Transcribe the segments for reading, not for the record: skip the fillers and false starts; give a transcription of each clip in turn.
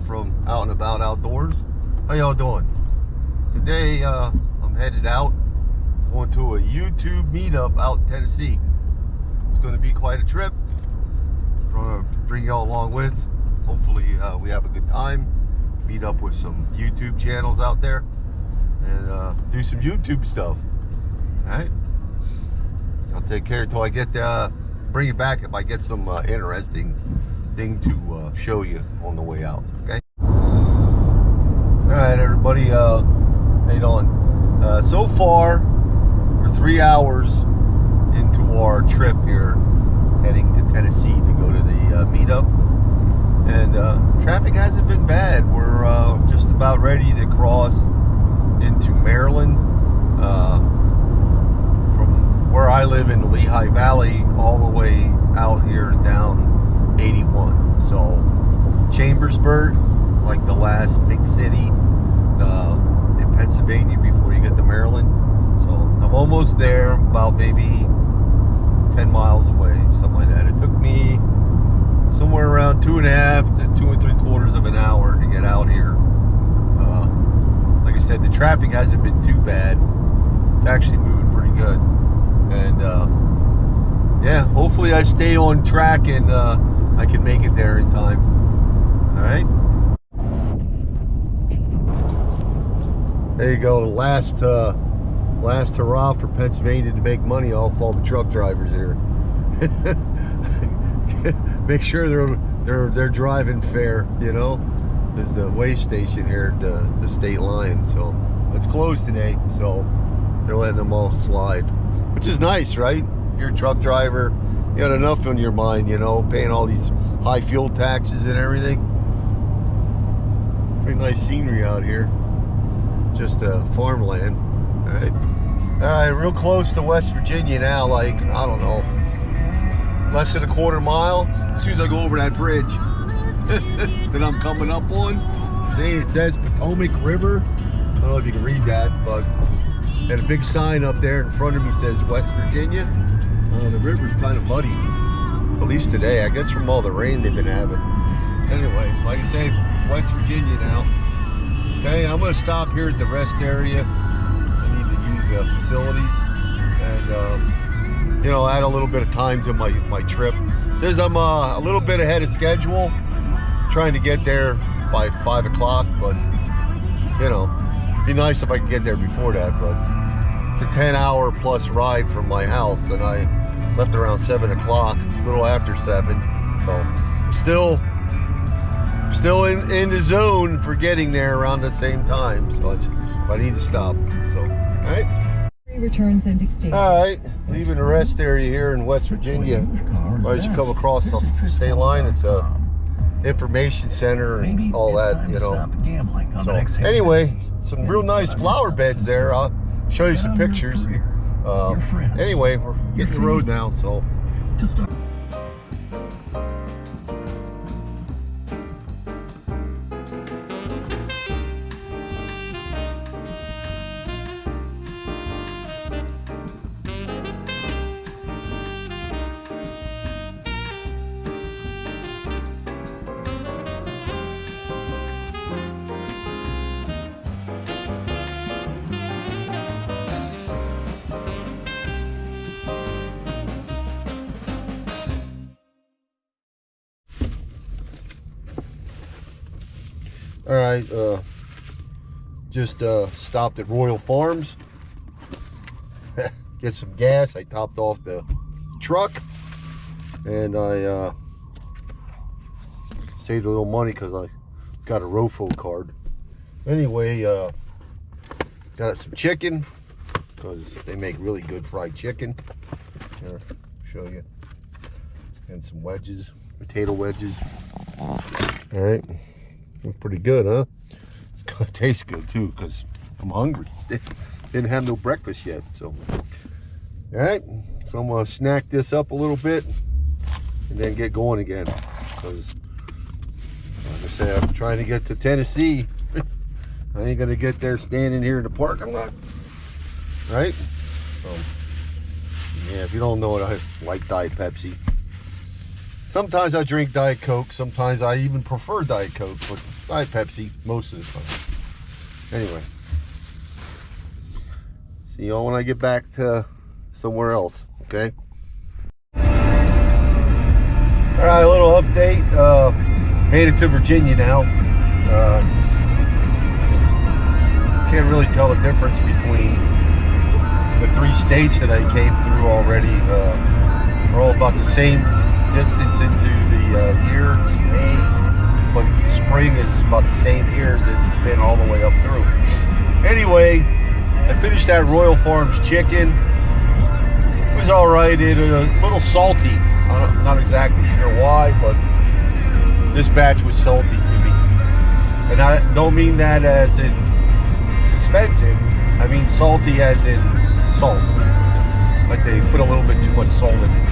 from Out and About Outdoors. How y'all doing? Today I'm headed out, going to a YouTube meetup out in Tennessee. It's going to be quite a trip. I'm going to bring y'all along with. Hopefully we have a good time, meet up with some YouTube channels out there, and do some YouTube stuff. Alright? I'll take care until I get bring you back if I get some interesting thing to show you on the way out. Okay. Alright, everybody. How you doing? So far, we're 3 hours into our trip here, heading to Tennessee to go to the meetup, and traffic hasn't been bad. We're just about ready to cross into Maryland. Where I live in the Lehigh Valley, all the way out here down 81. So Chambersburg, like the last big city in Pennsylvania before you get to Maryland. So I'm almost there, about maybe 10 miles away, something like that. It took me somewhere around 2.5 to 2 3/4 of an hour to get out here. Like I said, the traffic hasn't been too bad. It's actually moving pretty good. And yeah, hopefully I stay on track and I can make it there in time. All right. There you go. Last hurrah for Pennsylvania to make money off all the truck drivers here. Make sure they're driving fair. You know, there's the weigh station here at the state line, so it's closed today. So they're letting them all slide. Which is nice, right? If you're a truck driver, you got enough on your mind, you know, paying all these high fuel taxes and everything. Pretty nice scenery out here. Just farmland. All right, real close to West Virginia now, like, I don't know, less than a quarter mile. As soon as I go over that bridge that I'm coming up on, see, it says Potomac River. I don't know if you can read that, but and a big sign up there in front of me says West Virginia. The river's kind of muddy, at least today, I guess, from all the rain they've been having. Anyway, like I say, West Virginia now. Okay, I'm going to stop here at the rest area. I need to use the facilities and, you know, add a little bit of time to my trip. It says I'm a little bit ahead of schedule, trying to get there by 5 o'clock, but, you know, it'd be nice if I could get there before that, but it's a 10-hour plus ride from my house, and I left around 7 o'clock, a little after 7, so I'm still in the zone for getting there around the same time, so I need to stop. So, all right. Returns and exchange. All right, leaving the rest area here in West Virginia. As you come across the state line, it's a information center and all that, you know. So anyway, some real nice flower beds there. I'll show you some pictures. Anyway, we're hitting the road now, so. All right, just stopped at Royal Farms, get some gas. I topped off the truck, and I saved a little money because I got a ROFO card. Anyway, got some chicken because they make really good fried chicken. Here, show you. And some wedges, potato wedges. All right. Pretty good, huh? It's gonna taste good too because I'm hungry. Didn't have no breakfast yet, so. All right, so I'm gonna snack this up a little bit and then get going again because, like I said, I'm trying to get to Tennessee. I ain't gonna get there standing here in the parking lot, right? So, yeah, if you don't know it, I like Diet Pepsi. Sometimes I drink Diet Coke. Sometimes I even prefer Diet Coke, but Diet Pepsi most of the time. Anyway, see y'all when I get back to somewhere else, okay? All right, a little update. Made it to Virginia now. Can't really tell the difference between the 3 states that I came through already. We're all about the same distance into the year. It's May, but spring is about the same here as it's been all the way up through. Anyway, I finished that Royal Farms chicken. It was all right. It was a little salty. I'm not exactly sure why, but this batch was salty to me. And I don't mean that as in expensive. I mean salty as in salt. Like they put a little bit too much salt in it.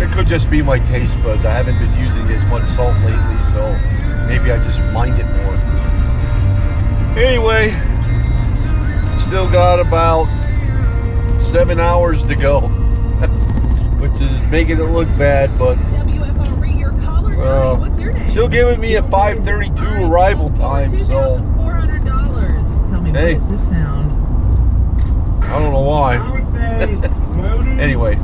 It could just be my taste buds. I haven't been using as much salt lately, so maybe I just mind it more. Anyway, still got about 7 hours to go, which is making it look bad, but what's your name? Still giving me a 5:32 arrival time, so $400. Tell me, hey, what is this sound? I don't know why. Anyway,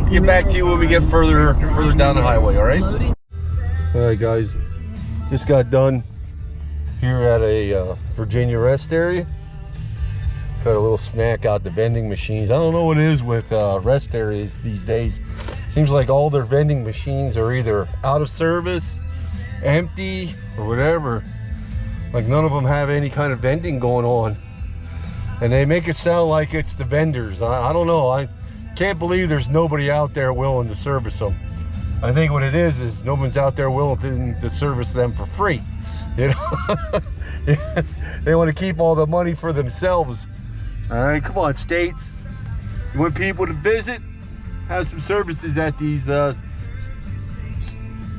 get back to you when we get further down the highway, all right? All right, guys, just got done here at a Virginia rest area. Got a little snack out the vending machines. I don't know what it is with rest areas these days. Seems like all their vending machines are either out of service, empty, or whatever. Like none of them have any kind of vending going on. And they make it sound like it's the vendors. I don't know. I can't believe there's nobody out there willing to service them. I think what it is no one's out there willing to service them for free. You know, they want to keep all the money for themselves. All right, come on, states. You want people to visit? Have some services at these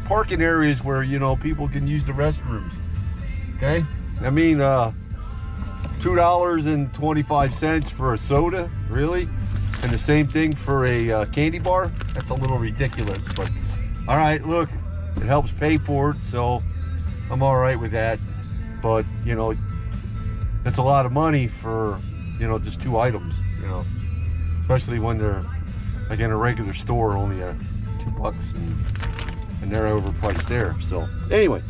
parking areas where, you know, people can use the restrooms. Okay, I mean, $2.25 for a soda, really? And the same thing for a candy bar? That's a little ridiculous, but all right, look, it helps pay for it, so I'm all right with that. But, you know, that's a lot of money for, you know, just 2 items, you know, especially when they're like in a regular store, only $2 and they're overpriced there. So anyway,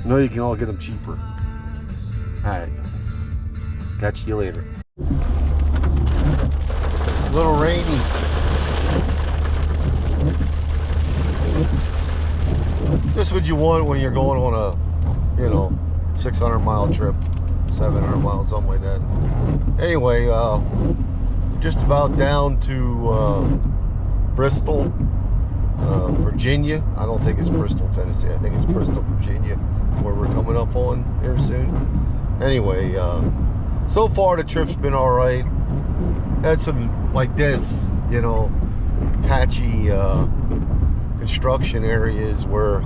I know you can all get them cheaper. All right, catch you later. A little rainy. Just what you want when you're going on a, you know, 600-mile trip, 700 miles, something like that. Anyway, just about down to Bristol, Virginia. I don't think it's Bristol, Tennessee. I think it's Bristol, Virginia, where we're coming up on here soon. Anyway, so far the trip's been all right. Had some, like this, you know, patchy construction areas where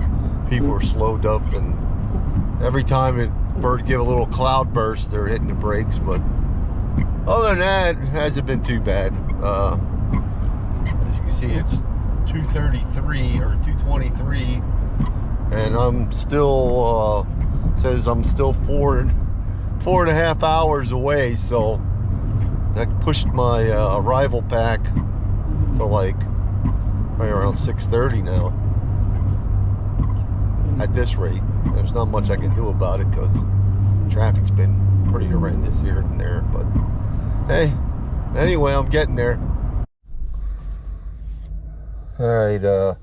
people are slowed up, and every time bird give a little cloud burst, they're hitting the brakes. But other than that, it hasn't been too bad. As you can see, it's 2:33 or 2:23, and I'm still says I'm still 4.5 hours away. So that pushed my arrival pack to like right around 6:30 now. At this rate, there's not much I can do about it because traffic's been pretty horrendous here and there. But hey, anyway, I'm getting there. All right,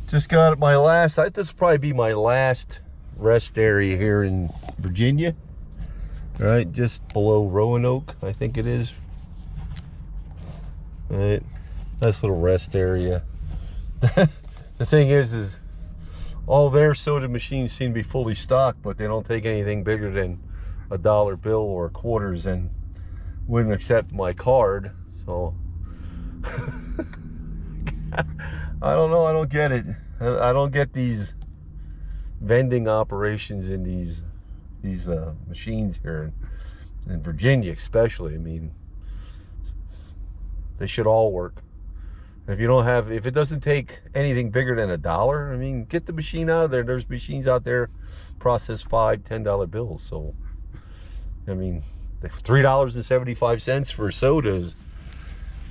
just got my last, this will probably be my last rest area here in Virginia. All right, just below Roanoke, I think it is. All right, nice little rest area. The thing is all their soda machines seem to be fully stocked, but they don't take anything bigger than a dollar bill or quarters, and wouldn't accept my card. So I don't know, I don't get it. I don't get these vending operations in these machines here in Virginia, especially. I mean, they should all work. If you don't have, if it doesn't take anything bigger than $1, I mean, get the machine out of there. There's machines out there process $5, $10 bills. So, I mean, $3.75 for soda is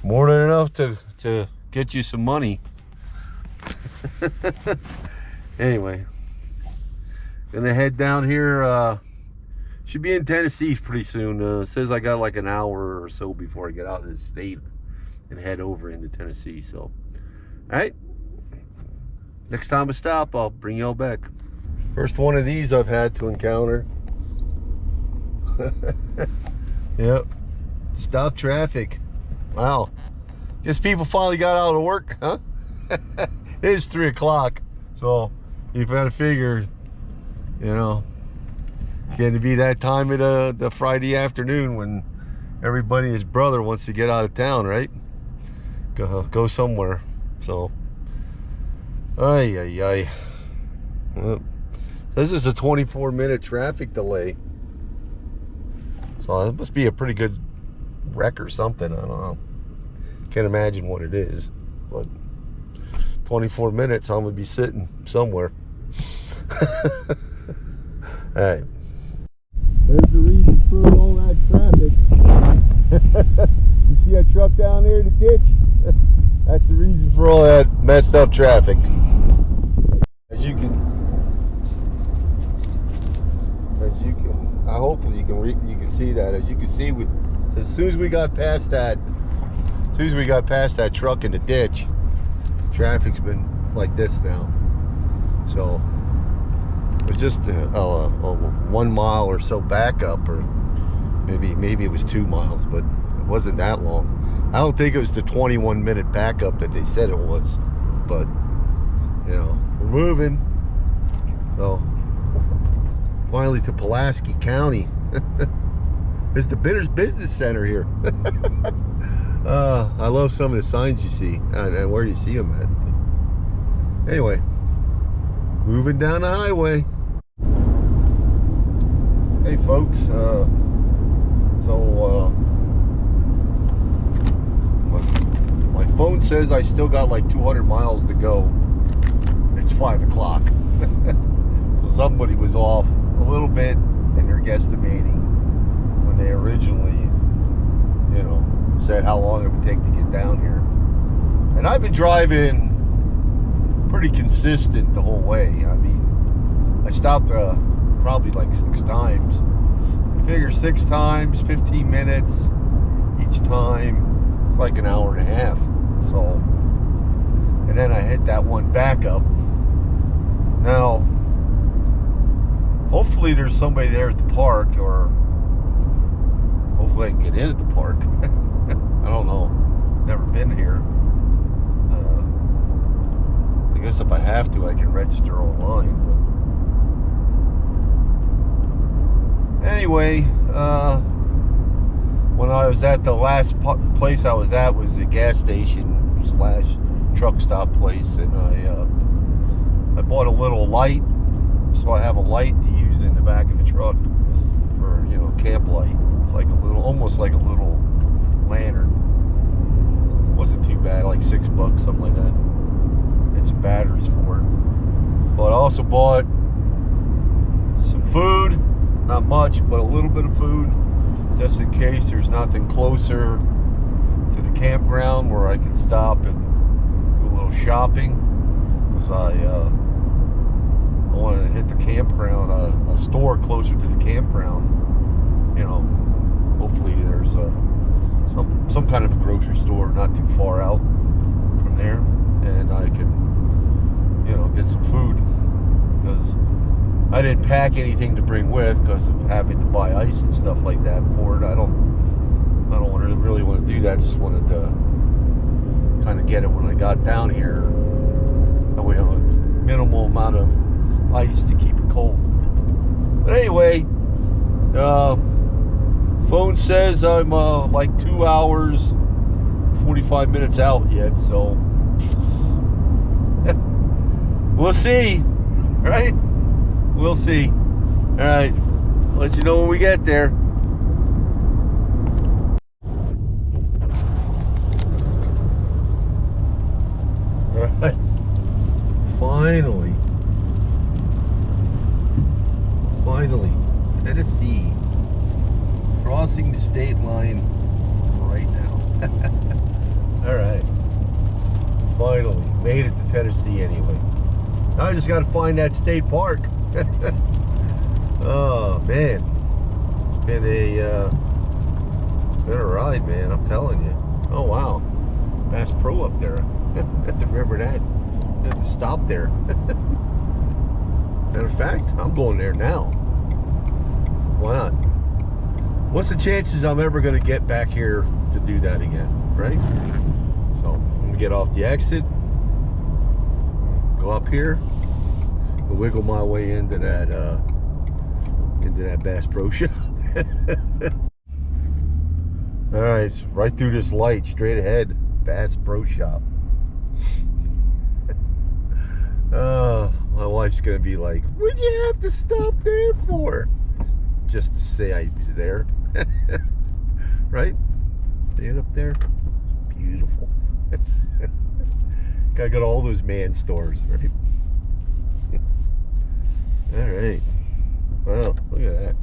more than enough to get you some money. Anyway, gonna head down here. Should be in Tennessee pretty soon. It says I got like an hour or so before I get out of the state and head over into Tennessee. So, all right, next time I stop, I'll bring y'all back. First one of these I've had to encounter. Yep, stop traffic. Wow, guess people finally got out of work, huh? It is 3 o'clock, so you've got to figure, you know, it's getting to be that time of the Friday afternoon when everybody and his brother wants to get out of town, right? Go somewhere. So, ay. Well, this is a 24-minute traffic delay. So it must be a pretty good wreck or something. I don't know. Can't imagine what it is. But 24 minutes, I'm gonna be sitting somewhere. All right. There's the reason for all that traffic. You see that truck down there in the ditch? That's the reason for all that messed up traffic. Hopefully you can see that. As you can see, as soon as we got past that truck in the ditch, traffic's been like this now. So it was just a 1 mile or so backup, or maybe it was 2 miles, but it wasn't that long. I don't think it was the 21-minute backup that they said it was, but you know, we're moving. So finally to Pulaski County. It's the Bitters Business Center here. I love some of the signs you see and where you see them at. Anyway, moving down the highway. Hey folks, my phone says I still got like 200 miles to go. It's 5 o'clock. So somebody was off a little bit in their guesstimating when they originally, you know, said how long it would take to get down here. And I've been driving pretty consistent the whole way. I mean, I stopped probably like 6 times. I figure 6 times, 15 minutes each time. It's like an hour and a half. So, and then I hit that one backup. Now, hopefully there's somebody there at the park, or hopefully I can get in at the park. I don't know. Never been here. I guess if I have to, I can register online. But anyway, when I was at the last place I was at was a gas station / truck stop place, and I bought a little light, so I have a light to use in the back of the truck for, you know, camp light. It's like a little, almost like a little lantern. It wasn't too bad, like $6, something like that. And some batteries for it. But I also bought some food, not much, but a little bit of food, just in case there's nothing closer to the campground where I can stop and do a little shopping. Because I want to hit the campground, a store closer to the campground. You know, hopefully there's some kind of a grocery store not too far out from there, and I can, you know, get some food, because I didn't pack anything to bring with because of having to buy ice and stuff like that for it. I don't really want to do that. Just wanted to kind of get it when I got down here. That way I have a minimal amount of ice to keep it cold. But anyway, phone says I'm like 2 hours 45 minutes out yet, so we'll see, right? We'll see. All right, I'll let you know when we get there. Finally. Finally. Tennessee. Crossing the state line right now. Alright. Finally. Made it to Tennessee anyway. Now I just got to find that state park. Oh, man. It's been a ride, man. I'm telling you. Oh, wow. Bass Pro up there. I have to remember that. I have to stop there. Matter of fact, I'm going there now. Why not? What's the chances I'm ever going to get back here to do that again, right? So, I'm going to get off the exit, go up here, and wiggle my way into that Bass Pro Shop. All right, right through this light, straight ahead, Bass Pro Shop. My wife's gonna be like, what'd you have to stop there for? Just to say I was there. Right? Staying up there, beautiful. Gotta go to all those man stores, right? All right. Wow, look at that.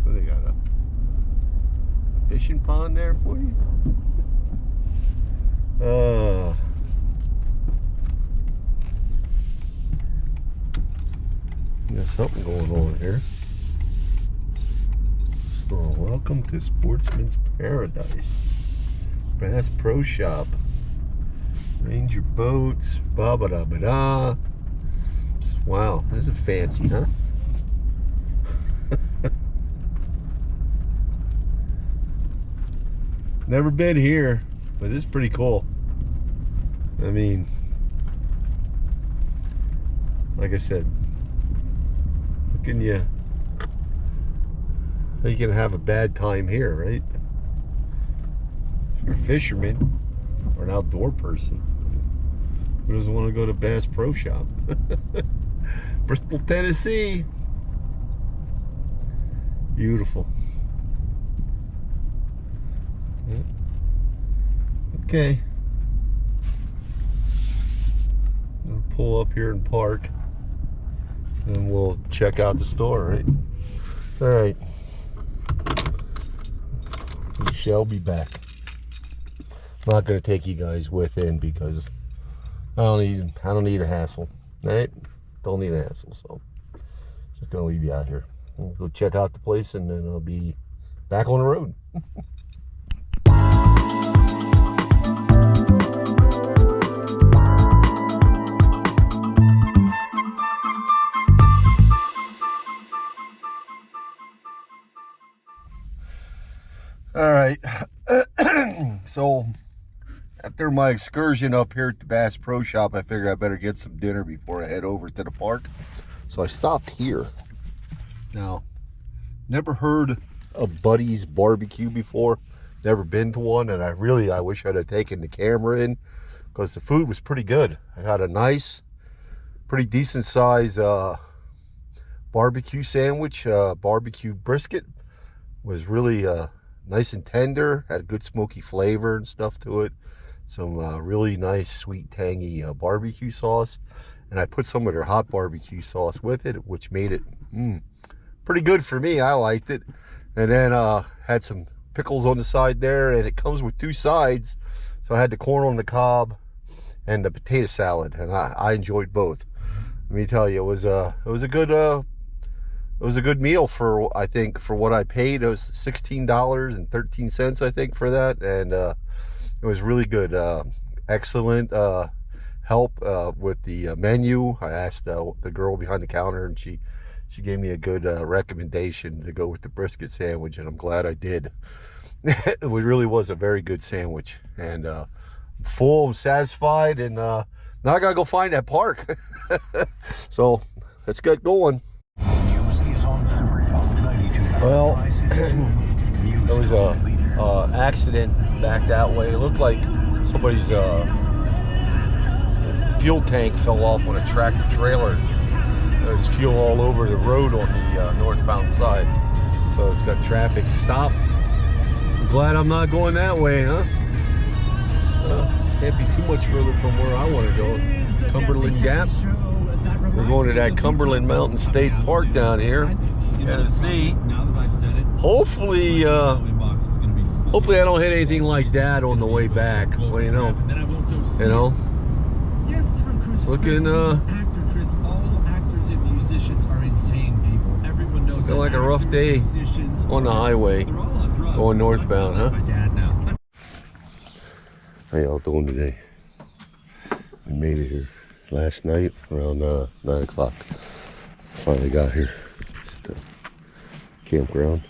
What, they got a fishing pond there for you? Got something going on here. So, welcome to Sportsman's Paradise. Bass Pro Shop. Ranger boats. Ba ba da ba da. Wow, this is fancy, huh? Never been here, but it's pretty cool. I mean, like I said, how can you have a bad time here, right? If you're a fisherman or an outdoor person, who doesn't want to go to Bass Pro Shop? Bristol, Tennessee. Beautiful. Okay. I'm gonna pull up here and park, and we'll check out the store, right? All right. We shall be back. I'm not gonna take you guys with in because I don't need a hassle. All right? Don't need a hassle, so just gonna leave you out here. We'll go check out the place, and then I'll be back on the road. All right. So after my excursion up here at the Bass Pro Shop, I figured I better get some dinner before I head over to the park. So I stopped here. Now, never heard of Buddy's Barbecue before. Never been to one, and I wish I'd have taken the camera in because the food was pretty good. I got a nice, pretty decent size barbecue sandwich. Barbecue brisket was really nice and tender, had a good smoky flavor and stuff to it. Some really nice, sweet, tangy barbecue sauce. And I put some of their hot barbecue sauce with it, which made it pretty good for me. I liked it. And then had some pickles on the side there, and it comes with two sides. So I had the corn on the cob and the potato salad, and I enjoyed both. Let me tell you, it was a good meal for, I think, for what I paid. It was $16.13, I think, for that, and it was really good. Excellent help with the menu. I asked the girl behind the counter, and she gave me a good recommendation to go with the brisket sandwich, and I'm glad I did. It really was a very good sandwich, and full, I'm satisfied, and now I gotta go find that park. So let's get going. Well, there was a accident back that way. It looked like somebody's fuel tank fell off on a tractor trailer. There's fuel all over the road on the northbound side, so it's got traffic stopped. I'm glad I'm not going that way, huh? Can't be too much further from where I want to go. Cumberland Gap. We're going to that Cumberland Mountain State Park down here, Tennessee. Hopefully, hopefully I don't hit anything like that on the way back. Well, you know, looking all actors and musicians are insane people. Everyone knows. looking like a rough day on the highway going northbound, huh? How y'all doing today? We made it here last night around 9 o'clock. Finally got here. It's the campground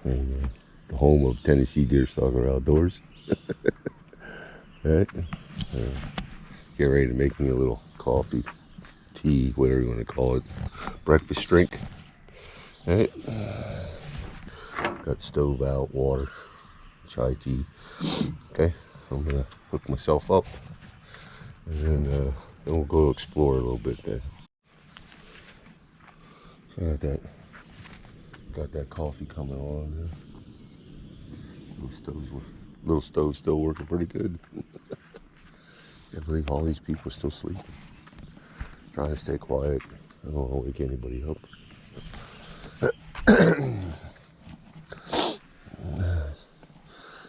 and the home of Tennessee Deer Stalker Outdoors. Right? Get ready to make me a little coffee, tea, whatever you want to call it, breakfast drink. Right? Got stove out, water, chai tea. Okay, I'm gonna hook myself up, and then we'll go explore a little bit then. So got that coffee coming on. Little stove's still working pretty good. I believe all these people are still sleeping. Trying to stay quiet. I don't want to wake anybody up.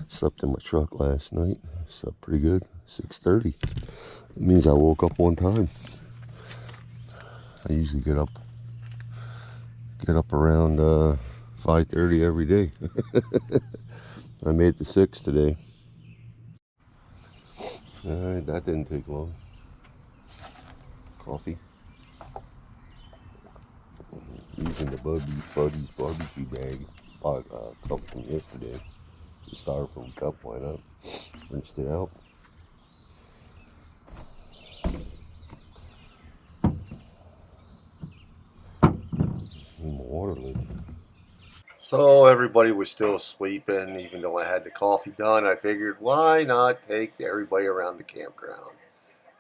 Slept in my truck last night. Slept pretty good. 6:30. It means I woke up on time. I usually get up around 5:30 every day. I made it to 6 today. Alright, that didn't take long. Coffee. Using the Buddy's barbecue bag cup from yesterday. The styrofoam cup, why not? Rinsed it out. Need my water lid. So everybody was still sleeping, even though I had the coffee done. I figured, why not take everybody around the campground?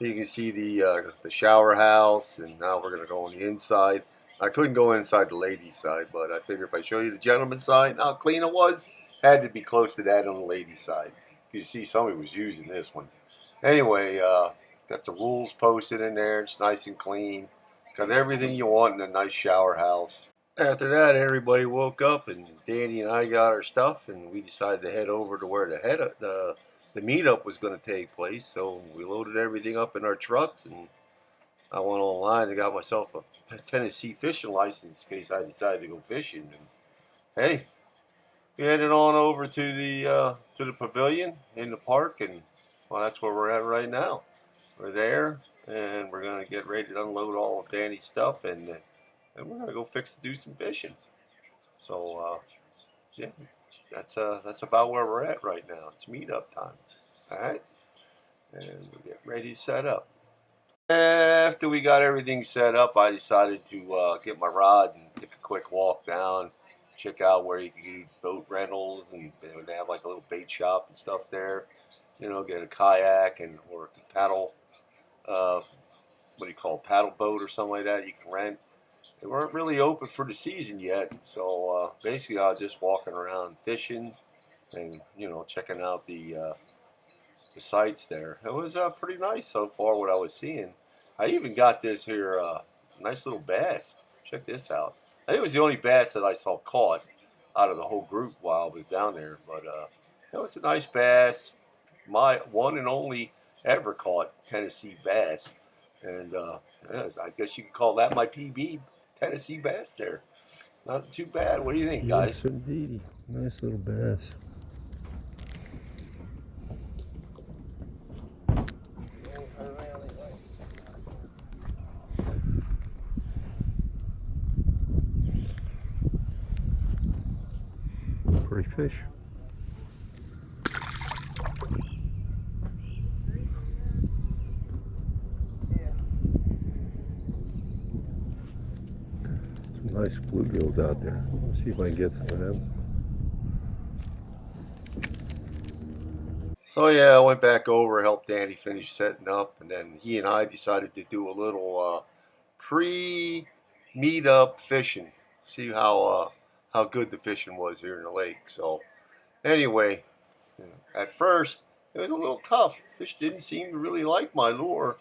You can see the shower house, and now we're gonna go on the inside. I couldn't go inside the ladies' side, but I figured if I show you the gentleman's side, and how clean it was, had to be close to that on the ladies' side. You see somebody was using this one. Anyway, got the rules posted in there. It's nice and clean. Got everything you want in a nice shower house. After that, everybody woke up, and Danny and I got our stuff, and we decided to head over to where the meetup was going to take place. So we loaded everything up in our trucks, and I went online and got myself a Tennessee fishing license in case I decided to go fishing. And hey, we headed on over to the pavilion in the park, and well, that's where we're at right now. We're there, and we're going to get ready to unload all of Danny's stuff, and we're going to go do some fishing. So yeah, that's about where we're at right now. It's meetup time. All right, and we're getting ready to set up. After we got everything set up, I decided to get my rod and take a quick walk down, check out where you can get boat rentals, and they have like a little bait shop and stuff there. You know, get a kayak or a paddle, what do you call it, paddle boat or something like that you can rent. They weren't really open for the season yet, so basically I was just walking around fishing and, you know, checking out the sights there. It was pretty nice so far what I was seeing. I even got this here nice little bass. Check this out. I think it was the only bass that I saw caught out of the whole group while I was down there, but it was a nice bass. My one and only ever caught Tennessee bass, and yeah, I guess you could call that my PB. Tennessee bass there. Not too bad. What do you think, guys? Yes, indeed. Nice little bass. Pretty fish. Nice bluegills out there. Let's see if I can get some of them. So yeah, I went back over, helped Danny finish setting up, and then he and I decided to do a little pre-meet-up fishing. See how good the fishing was here in the lake. So anyway, at first It was a little tough. Fish didn't seem to really like my lure.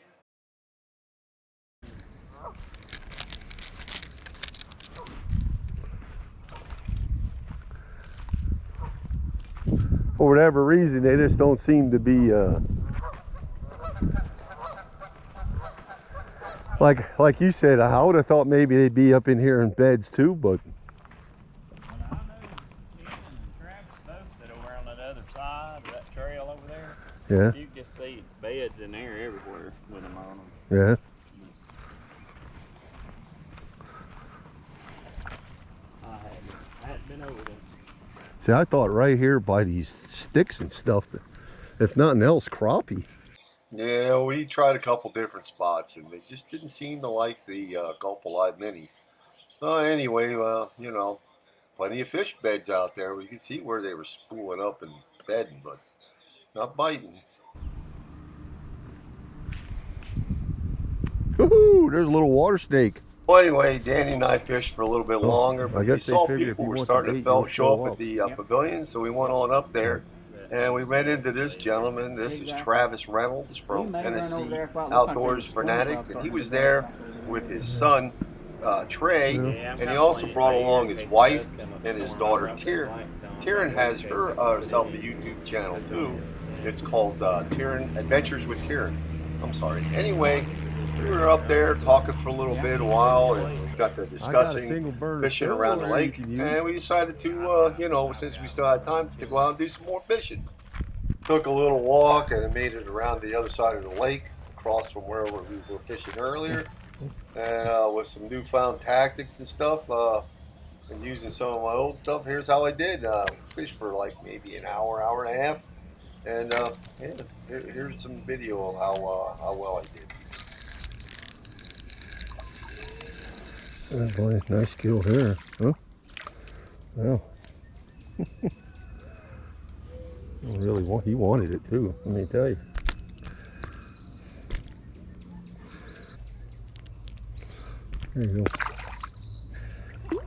For whatever reason, they just don't seem to be like you said. I would have thought maybe they'd be up in here in beds too, but Well, I know Ken and Travis both sit over on that other side of that trail over there. yeah, You can just see beds in there everywhere with them on them. yeah. I hadn't been over there. See, I thought right here by these sticks and stuff, that if nothing else, crappie. Yeah, we tried a couple different spots, and they just didn't seem to like the Gulp Alive Mini. Anyway, you know, plenty of fish beds out there. We could see where they were spooling up and bedding, but not biting. Woohoo! There's a little water snake. Well, anyway, Danny and I fished for a little bit longer, but I we guess they saw figure if people you were want starting the to bait, you'll show show up at the pavilion, so we went on up there. And we ran into this gentleman. This is Travis Reynolds from Tennessee Outdoors Fanatic, and he was there with his son Trey, and he also brought along his wife and his daughter Tyrion. Tyrion has herself a YouTube channel too. It's called Tyrion Adventures with Tyrion. I'm sorry. Anyway, we were up there talking for a little bit, a while, and we got to discussing fishing around the lake, and we decided to, you know, since we still had time, to go out and do some more fishing. Took a little walk and made it around the other side of the lake, across from where we were fishing earlier, and with some newfound tactics and stuff, and using some of my old stuff. Here's how I did. Fished for like maybe an hour, hour and a half, and yeah, here's some video of how well I did. Oh boy, nice kill there, huh? Well, he wanted it too, let me tell you. There you go.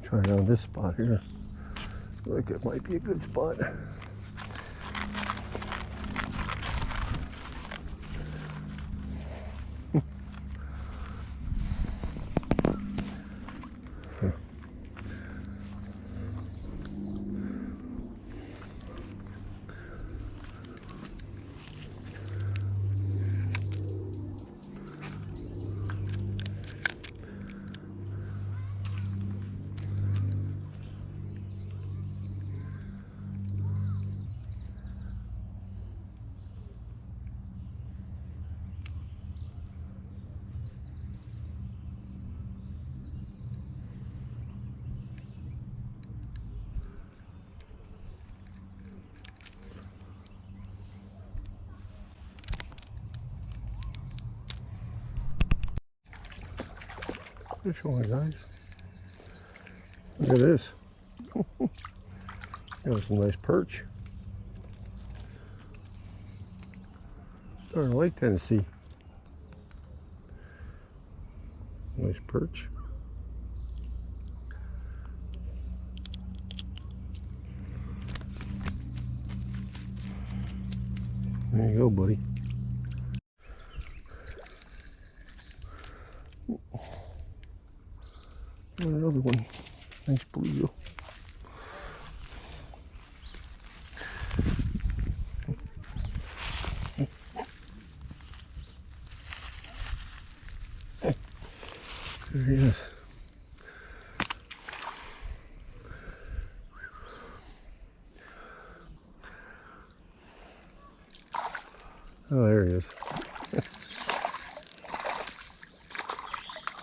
Try it on this spot here. Look, it might be a good spot. This one, guys. Look at this. Got some nice perch. Starting Lake Tennessee. Nice perch. There you go, buddy. Another one. Nice bluegill. There he is. Oh, there he is.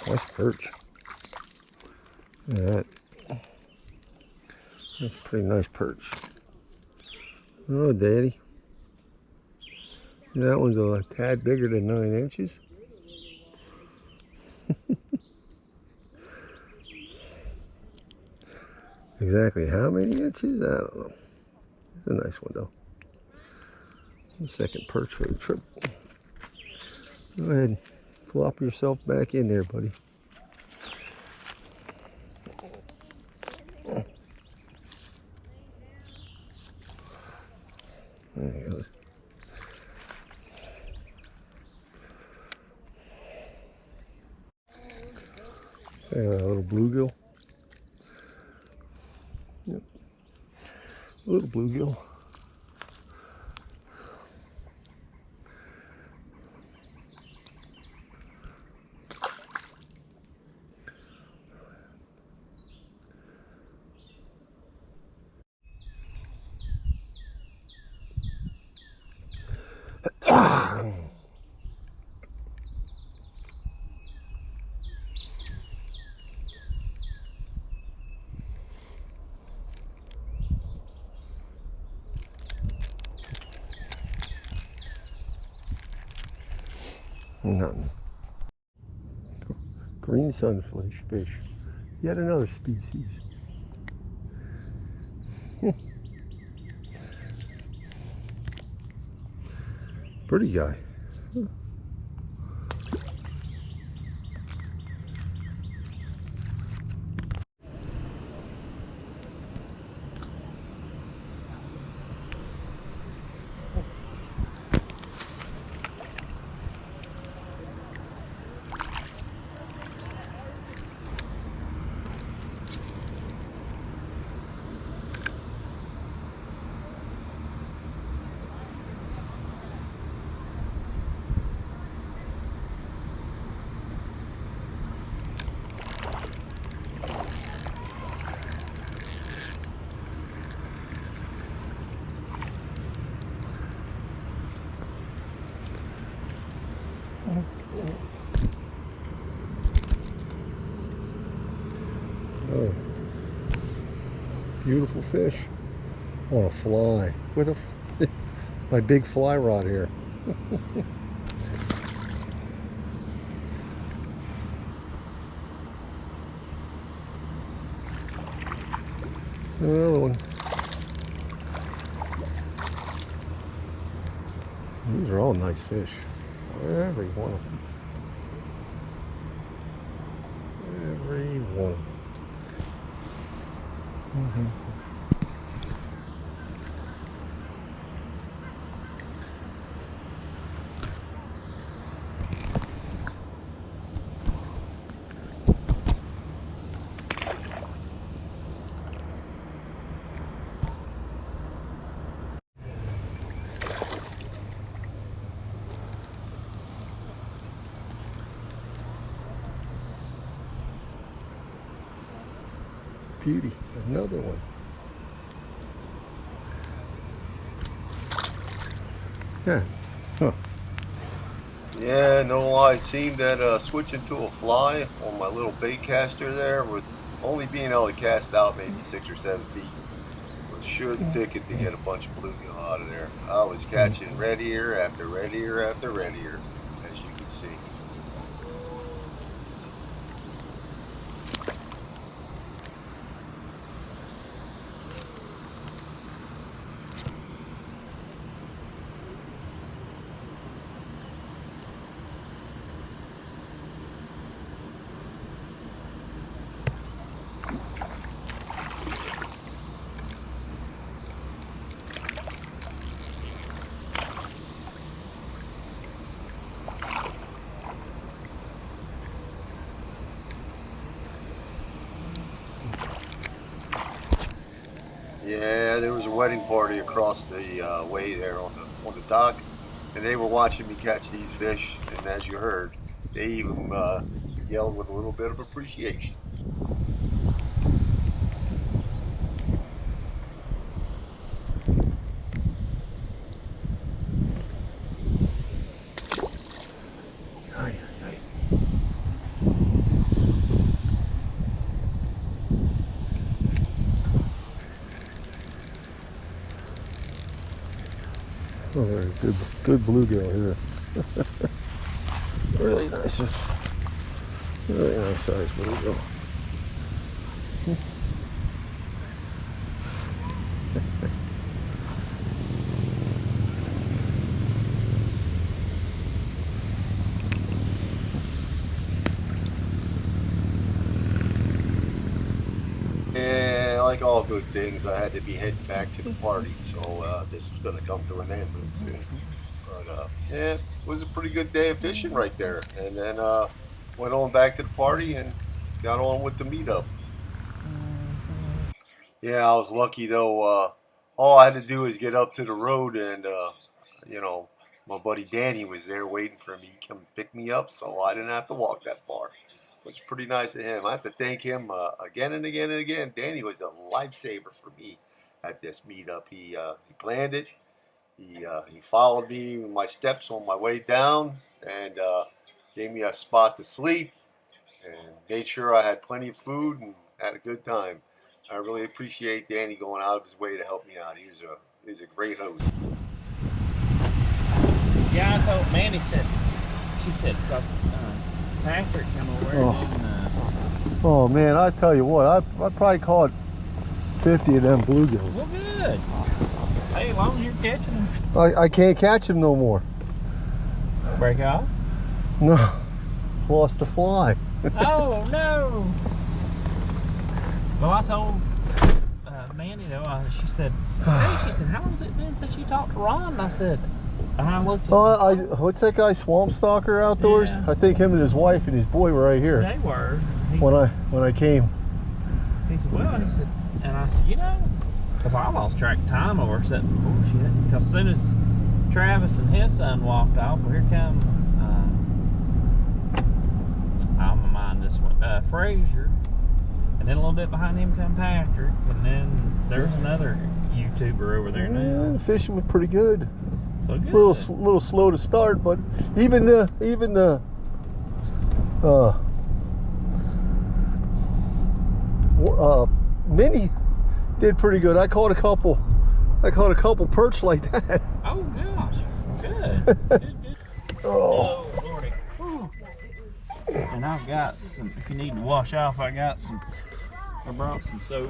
Nice perch. Look at that. That's a pretty nice perch. Oh, Daddy. That one's a tad bigger than 9 inches. Exactly how many inches? I don't know. It's a nice one though. The second perch for the trip. Go ahead, flop yourself back in there, buddy. There you go. A little bluegill. Yep. A little bluegill. Nothing. Green sunfish fish. Yet another species. Pretty guy. Oh, beautiful fish on a fly with my big fly rod here. Another one. These are all nice fish. Every one of them. Every one. Beauty, another one. Yeah. Huh. Yeah, no lie. It seemed that switching to a fly on my little bait caster there, with only being able to cast out maybe 6 or 7 feet, was sure the ticket to get a bunch of bluegill out of there. I was catching red ear after red ear after red ear, as you can see. Yeah, there was a wedding party across the way there on the dock, and they were watching me catch these fish. And as you heard, they even yelled with a little bit of appreciation. Oh, there's a good bluegill here. Really nice size bluegill. Yeah, like all good things, I had to be heading back to the party, so this was going to come to an end real soon. But yeah, it was a pretty good day of fishing right there. And then went on back to the party and got on with the meetup. Yeah, I was lucky though. All I had to do was get up to the road, and you know, my buddy Danny was there waiting for me to come pick me up, so I didn't have to walk that far. Which was pretty nice of him. I have to thank him again and again and again. Danny was a lifesaver for me at this meetup. He planned it. He followed me with my steps on my way down, and gave me a spot to sleep, and made sure I had plenty of food and had a good time. I really appreciate Danny going out of his way to help me out. He was a great host. Yeah, I told Mandy she said, because Patrick come over and Oh man, I tell you what, I probably caught 50 of them bluegills. well, good. Hey, as long as you're catching them. I can't catch them no more. Break off? No, lost the fly. Oh, no. Well, I told Mandy, though, she said, hey, how long's it been since you talked to Ron? And I said, I looked at What's that guy, Stalker Outdoors? Yeah. I think him and his wife and his boy were right here. They were. When I came. He said, well, and I said, you know, because I lost track of time over that bullshit. Because as soon as Travis and his son walked off, well, here come, I'm gonna mind this one, Frazier. And then a little bit behind him come Patrick. And then there's another YouTuber over there now. Yeah, the fishing was pretty good. So good. Little slow to start, but even the mini did pretty good. I caught a couple perch like that. Oh gosh, good. Good. Oh. Lordy. Whew. And I've got some. If you need to wash off, I brought some soap.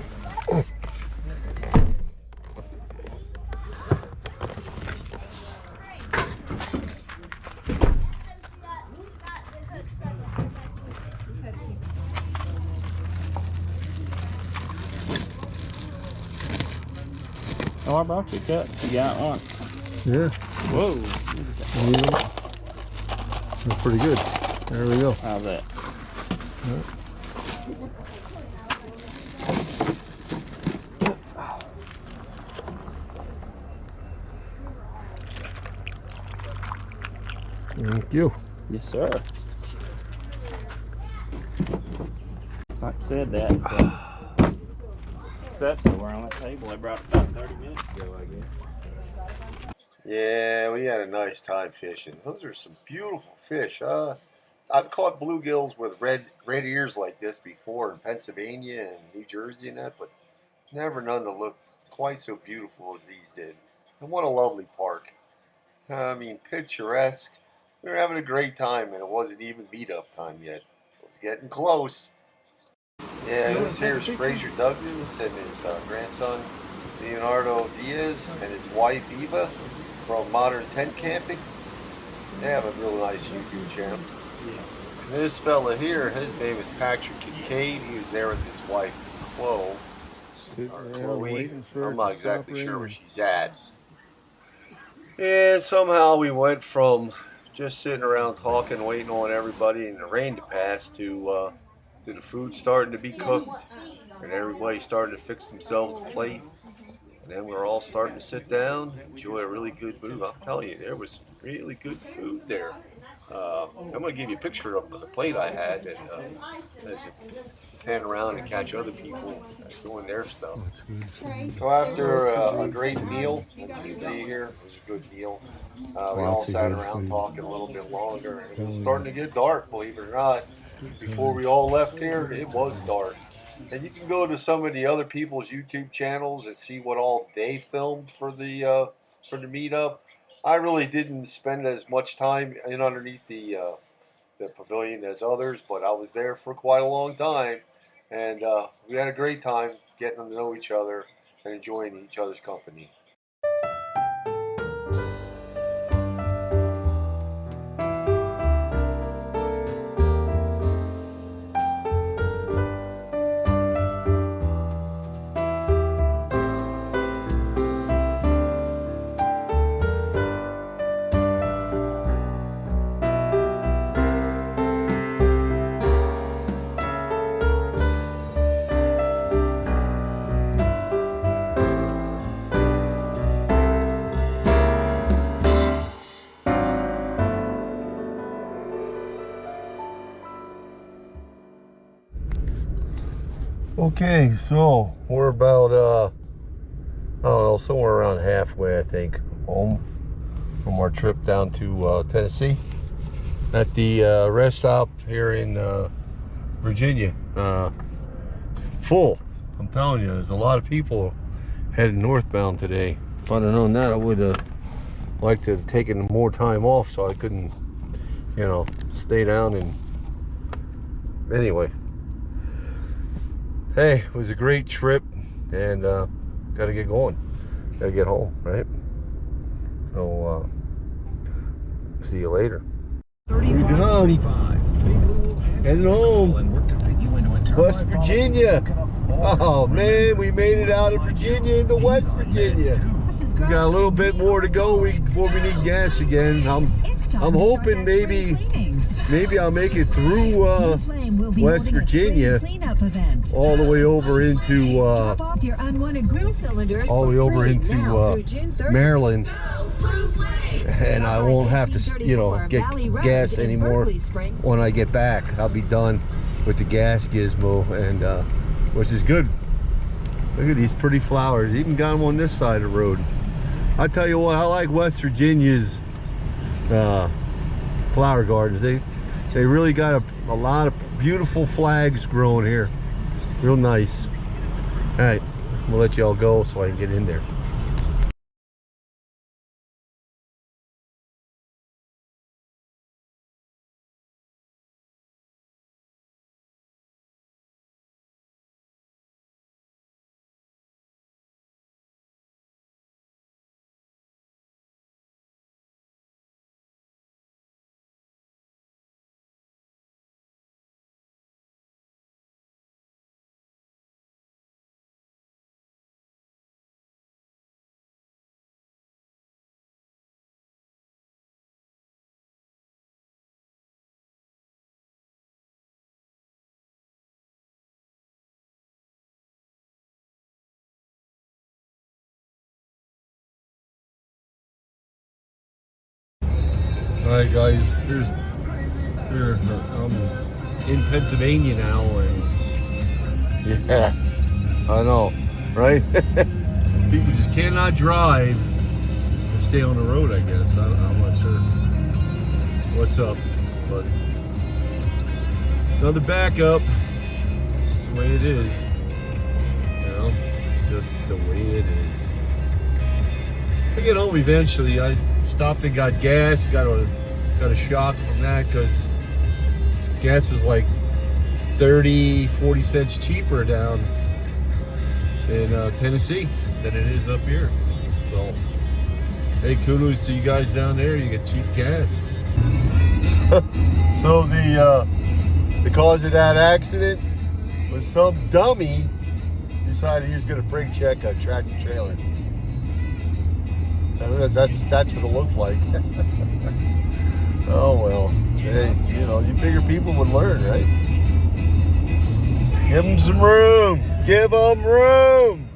Oh, I brought you a cup. You got one. Yeah. Whoa. That's pretty good. There we go. How's that? Yeah. Thank you. Yes, sir. Like I said, that steps over on that table. They brought it about 30 minutes ago, I guess. Yeah, we had a nice time fishing. Those are some beautiful fish. I've caught bluegills with red ears like this before in Pennsylvania and New Jersey and that, but never none that looked quite so beautiful as these did. And what a lovely park. I mean, picturesque. We were having a great time, and it wasn't even meetup time yet. It was getting close. Yeah, this here's Frazier Douglas and his grandson Leonardo Diaz and his wife Eva from Modern Tent Camping. They have a real nice YouTube channel. And this fella here, his name is Patrick Kincaid. He was there with his wife Chloe. I'm not exactly sure where she's at. And somehow we went from just sitting around talking, waiting on everybody and the rain to pass to the food starting to be cooked and everybody starting to fix themselves a plate. And then we're all starting to sit down, enjoy a really good food. I'll tell you, there was some really good food there. I'm going to give you a picture of the plate I had, and as I pan around and catch other people doing their stuff. So after a great meal, as you can see here, it was a good meal. We all sat around talking a little bit longer. It was starting to get dark, believe it or not. Before we all left here, it was dark. And you can go to some of the other people's YouTube channels and see what all they filmed for the meetup. I really didn't spend as much time in underneath the pavilion as others, but I was there for quite a long time, and we had a great time getting to know each other and enjoying each other's company. Okay, so we're about I don't know, somewhere around halfway, I think, home from our trip down to Tennessee. At the rest stop here in Virginia. Full. I'm telling you, there's a lot of people heading northbound today. If I'd have known that, I would have liked to have taken more time off so I couldn't, you know, stay down. And anyway, hey, it was a great trip, and gotta get going, gotta get home, right? So see you later. 35. Heading home, West Virginia. Oh man, we made it out of Virginia into West Virginia. We got a little bit more to go before we need gas again. I'm hoping maybe I'll make it through West Virginia all the way over into Maryland, and I won't have to, you know, get gas anymore when I get back. I'll be done with the gas gizmo, and which is good. Look at these pretty flowers. Even got them on this side of the road. I tell you what, I like West Virginia's flower gardens. They really got a lot of beautiful flags growing here. Real nice. All right, we'll let y'all go so I can get in there. Alright guys, I'm in Pennsylvania now, and yeah, I know, right? People just cannot drive and stay on the road, I guess. I'm not sure what's up, but another backup. It's the way it is, you know, just the way it is. I get home eventually. I stopped and got gas, got a shock from that, because gas is like 30-40 cents cheaper down in Tennessee than it is up here. So hey, kudos to you guys down there, you get cheap gas. So the cause of that accident was some dummy decided he was going to brake check a tractor trailer. That's what it looked like. Oh well, hey, you know, you figure people would learn, right? Give them some room. Give them room.